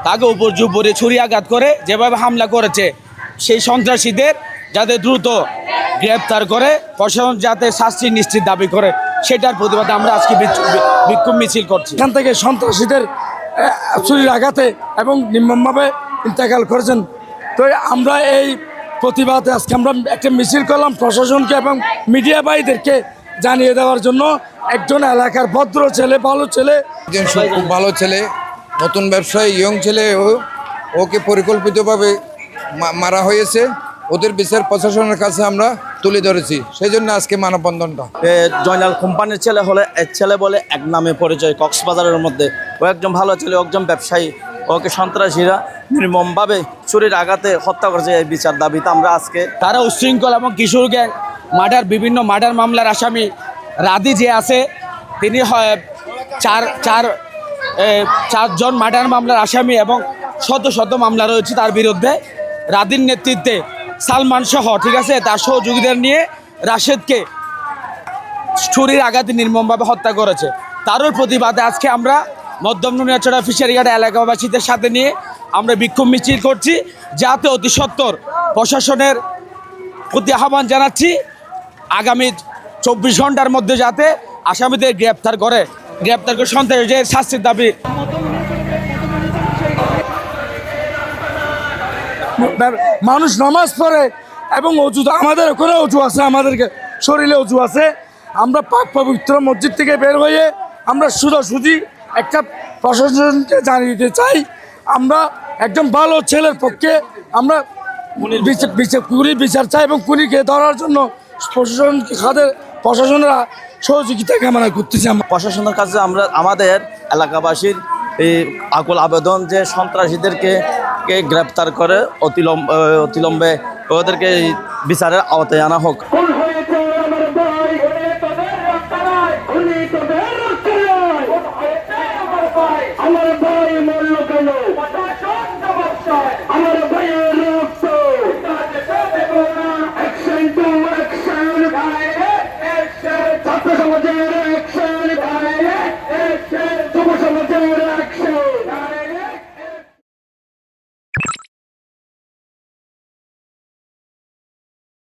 তাকে উপরে ছুরি আঘাত করে যেভাবে হামলা করেছে, সেই সন্ত্রাসীদের যাতে দ্রুত গ্রেপ্তার করে প্রশাসন যাতে শাস্তি নিশ্চিত দাবি করে, সেটার প্রতিবাদে আমরা আজকে বিক্ষোভ মিছিল করছি। এখান থেকে সন্ত্রাসীদের ছুরির আঘাতে এবং নির্মমভাবে ইন্তেকাল করেছেন। তো আমরা এই প্রতিবাদে আজকে আমরা একটা মিছিল করলাম প্রশাসনকে এবং মিডিয়া ভাইদেরকে জানিয়ে দেওয়ার জন্য। একজন এলাকার ভদ্র ছেলে, ভালো ছেলে, একজন খুব ভালো ছেলে, নতুন ব্যবসায়ী, ইয়ং ছেলে, ওকে পরিকল্পিতভাবে মারা হয়েছে। ওদের বিচার প্রশাসনের কাছে আমরা তুলে ধরেছি, সেই জন্য আজকে মানববন্ধনটা। জয়নাল কোম্পানির ছেলে হলে এক ছেলে বলে এক নামে পরিচয় কক্সবাজারের মধ্যে। ও একজন ভালো ছেলে, একজন ব্যবসায়ী, ওকে সন্ত্রাসীরা নির্মমভাবে ছুরির আঘাতে হত্যা করেছে। এই বিচার দাবিতে আমরা আজকে তারা উশৃঙ্খল এবং কিশোর গ্যাং বিভিন্ন মার্ডার মামলার আসামি রাদি যে আছে, তিনি চারজন মার্ডার মামলার আসামি এবং শত মামলা রয়েছে তার বিরুদ্ধে। রাদির নেতৃত্বে সালমান সহ, ঠিক আছে, তার সহযোগীদের নিয়ে রাশেদকে ছুরির আঘাতে নির্মমভাবে হত্যা করেছে। তারও প্রতিবাদে আজকে আমরা মধ্যম নুনিয়াছড়া ফিশারিঘাট এলাকাবাসীদের সাথে নিয়ে আমরা বিক্ষোভ মিছিল করছি, যাতে অতি সত্বর প্রশাসনের প্রতি আহ্বান জানাচ্ছি আগামী 24 ঘন্টার মধ্যে যাতে আসামিদের গ্রেপ্তার করে সন্ত্রাসীদের শাস্তির দাবি। মানুষ নামাজ পড়ে এবং অজু, আমাদের ওখানে অজু আছে, আমাদেরকে শরীরে অজু আছে। আমরা পাক পবিত্র মসজিদ থেকে বের হয়ে আমরা সোজাসুজি একটা প্রশাসনকে জানিয়ে দিতে চাই, আমরা একজন ভালো ছেলের পক্ষে আমরা বিচার চাই এবং খুনিকে ধরার জন্য প্রশাসনের সহযোগিতা কামনা করতেছি। প্রশাসনের কাছে আমরা আমাদের এলাকাবাসীর এই আকুল আবেদন যে সন্ত্রাসীদেরকে গ্রেপ্তার করে অতিলম্বে ওদেরকে বিচারের আওতায় আনা হোক। ছাত্র সমাজের